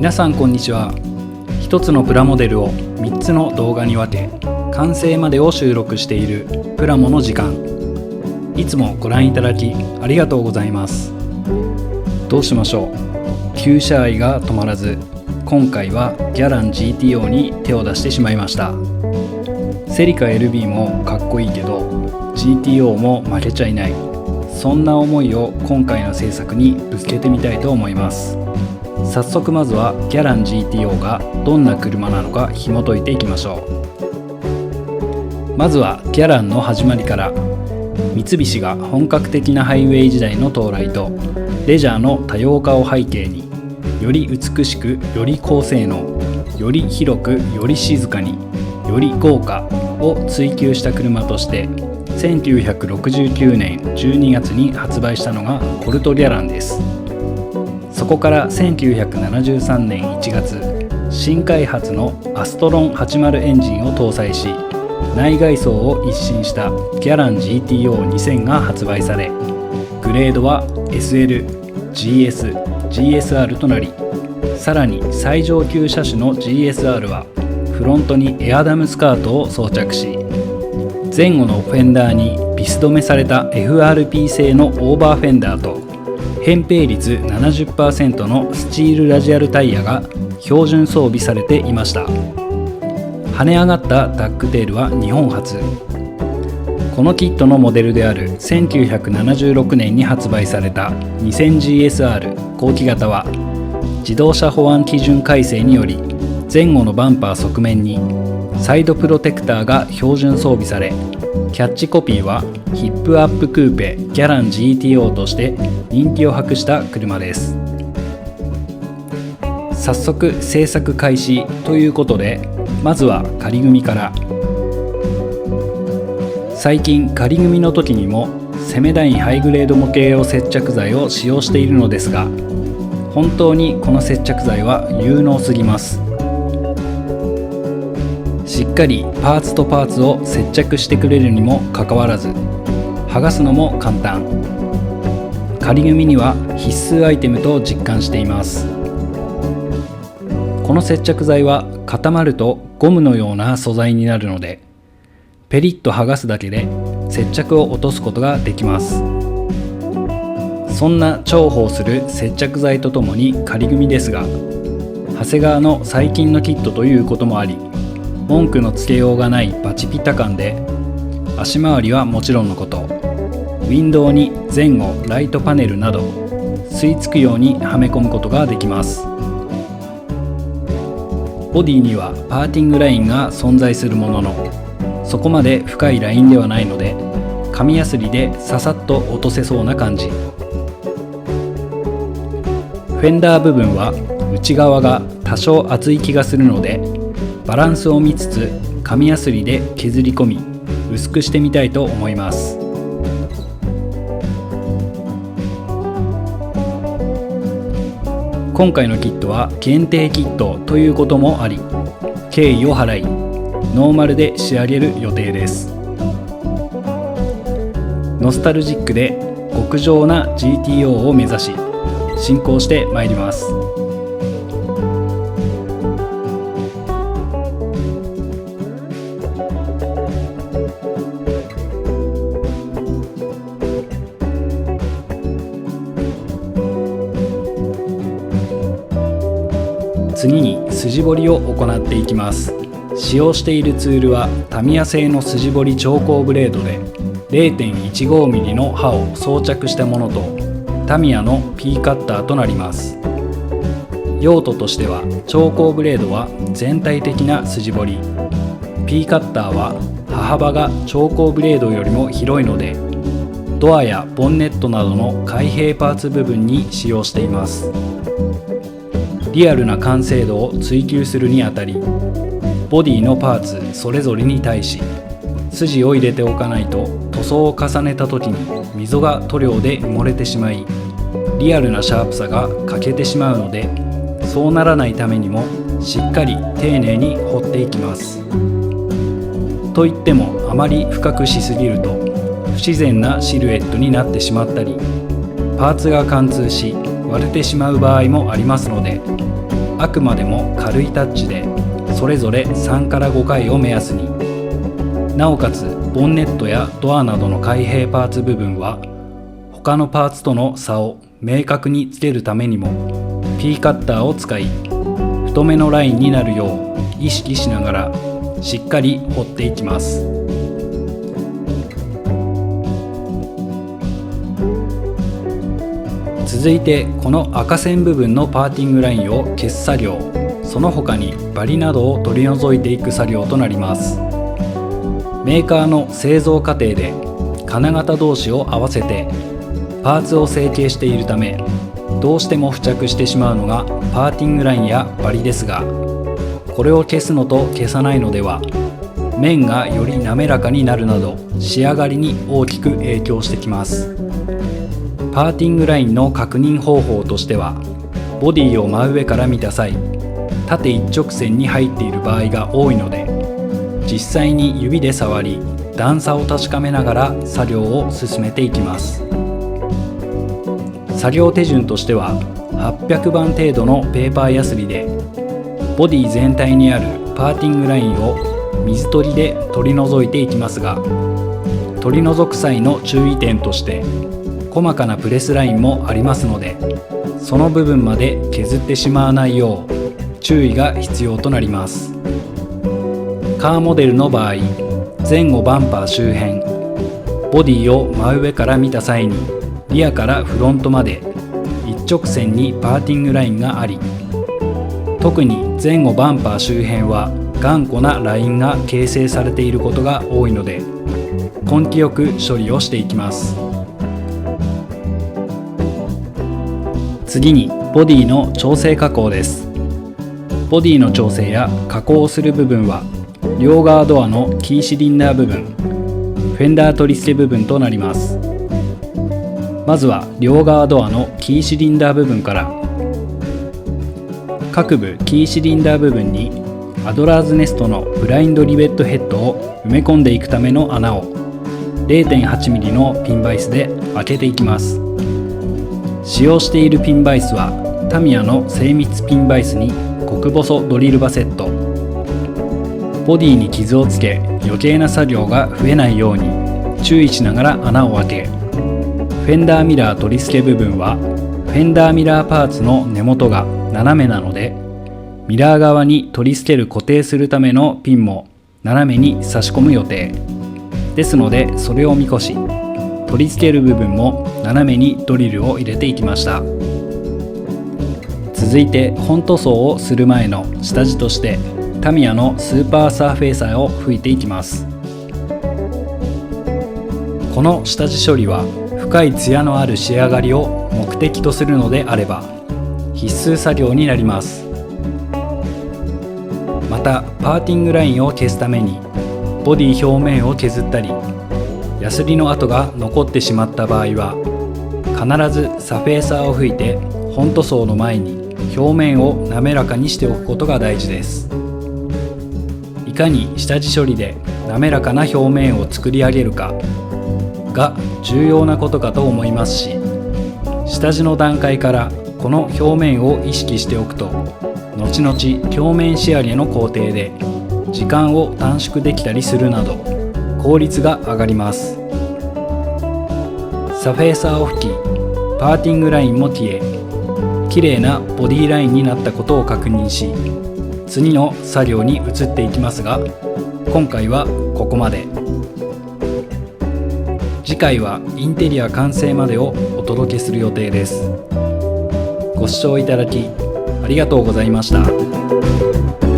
皆さんこんにちは。一つのプラモデルを3つの動画に分け、完成までを収録しているプラモの時間。いつもご覧いただきありがとうございます。どうしましょう。旧車愛が止まらず、今回はギャラン GTO に手を出してしまいました。セリカ LB もかっこいいけど GTO も負けちゃいない、そんな思いを今回の制作にぶつけてみたいと思います。早速まずはギャラン GTO がどんな車なのか紐解いていきましょう。まずはギャランの始まりから。三菱が本格的なハイウェイ時代の到来とレジャーの多様化を背景に、より美しくより高性能、より広くより静かにより豪華を追求した車として1969年12月に発売したのがポルトギャランです。そこから1973年1月、新開発のアストロン80エンジンを搭載し、内外装を一新したギャラン GTO2000 が発売され、グレードは SL、GS、GSR となり、さらに最上級車種の GSR はフロントにエアダムスカートを装着し、前後のフェンダーにビス止めされた FRP 製のオーバーフェンダーと扁平率 70% のスチールラジアルタイヤが標準装備されていました。跳ね上がったダックテールは日本初。このキットのモデルである1976年に発売された 2000GSR 後期型は、自動車保安基準改正により前後のバンパー側面にサイドプロテクターが標準装備され、キャッチコピーはヒップアップクーペギャラン GTO として人気を博した車です。早速製作開始ということで、まずは仮組みから。最近仮組みの時にもセメダインハイグレード模型用接着剤を使用しているのですが、本当にこの接着剤は有能すぎます。しっかりパーツとパーツを接着してくれるにもかかわらず、剥がすのも簡単。仮組みには必須アイテムと実感しています。この接着剤は固まるとゴムのような素材になるので、ペリッと剥がすだけで接着を落とすことができます。そんな重宝する接着剤とともに仮組みですが、長谷川の最近のキットということもあり、文句のつけようがないバチピタ感で、足回りはもちろんのこと、ウィンドウに前後ライトパネルなど吸い付くようにはめ込むことができます。ボディにはパーティングラインが存在するものの、そこまで深いラインではないので、紙やすりでささっと落とせそうな感じ。フェンダー部分は内側が多少厚い気がするので、バランスを見つつ紙やすりで削り込み薄くしてみたいと思います。今回のキットは限定キットということもあり、敬意を払いノーマルで仕上げる予定です。ノスタルジックで極上な GTO を目指し進行してまいります。次に筋彫りを行っていきます。使用しているツールはタミヤ製の筋彫り調光ブレードで 0.15mm の刃を装着したものと、タミヤの P カッターとなります。用途としては調光ブレードは全体的な筋彫り、 P カッターは刃幅が調光ブレードよりも広いので、ドアやボンネットなどの開閉パーツ部分に使用しています。リアルな完成度を追求するにあたり、ボディのパーツそれぞれに対し筋を入れておかないと、塗装を重ねた時に溝が塗料で埋もれてしまい、リアルなシャープさが欠けてしまうので、そうならないためにもしっかり丁寧に彫っていきます。といってもあまり深くしすぎると不自然なシルエットになってしまったり、パーツが貫通し割れてしまう場合もありますので、あくまでも軽いタッチでそれぞれ3から5回を目安に、なおかつボンネットやドアなどの開閉パーツ部分は他のパーツとの差を明確につけるためにも P カッターを使い、太めのラインになるよう意識しながらしっかり彫っていきます。続いてこの赤線部分のパーティングラインを消す作業、その他にバリなどを取り除いていく作業となります。メーカーの製造過程で金型同士を合わせてパーツを成形しているため、どうしても付着してしまうのがパーティングラインやバリですが、これを消すのと消さないのでは面がより滑らかになるなど仕上がりに大きく影響してきます。パーティングラインの確認方法としては、ボディを真上から見た際、縦一直線に入っている場合が多いので、実際に指で触り段差を確かめながら作業を進めていきます。作業手順としては800番程度のペーパーヤスリでボディ全体にあるパーティングラインを水取りで取り除いていきますが、取り除く際の注意点として細かなプレスラインもありますので、その部分まで削ってしまわないよう注意が必要となります。カーモデルの場合、前後バンパー周辺、ボディを真上から見た際にリアからフロントまで一直線にパーティングラインがあり、特に前後バンパー周辺は頑固なラインが形成されていることが多いので、根気よく処理をしていきます。次にボディの調整加工です。ボディの調整や加工をする部分は両側ドアのキーシリンダー部分、フェンダー取り付け部分となります。まずは両側ドアのキーシリンダー部分から、各部キーシリンダー部分にアドラーズネストのブラインドリベットヘッドを埋め込んでいくための穴を 0.8mm のピンバイスで開けていきます。使用しているピンバイスはタミヤの精密ピンバイスに極細ドリルバセット。ボディに傷をつけ余計な作業が増えないように注意しながら穴を開け、フェンダーミラー取り付け部分はフェンダーミラーパーツの根元が斜めなので、ミラー側に取り付ける固定するためのピンも斜めに差し込む予定ですので、それを見越し取り付ける部分も斜めにドリルを入れていきました。続いて本塗装をする前の下地としてタミヤのスーパーサーフェイサーを拭いていきます。この下地処理は深いツヤのある仕上がりを目的とするのであれば必須作業になります。またパーティングラインを消すためにボディ表面を削ったり、ヤスリの跡が残ってしまった場合は必ずサフェーサーを拭いて本塗装の前に表面を滑らかにしておくことが大事です。いかに下地処理で滑らかな表面を作り上げるかが重要なことかと思いますし、下地の段階からこの表面を意識しておくと後々表面仕上げの工程で時間を短縮できたりするなど効率が上がります。サフェーサーを拭きパーティングラインも消え、綺麗なボディラインになったことを確認し、次の作業に移っていきますが、今回はここまで。次回はインテリア完成までをお届けする予定です。ご視聴いただきありがとうございました。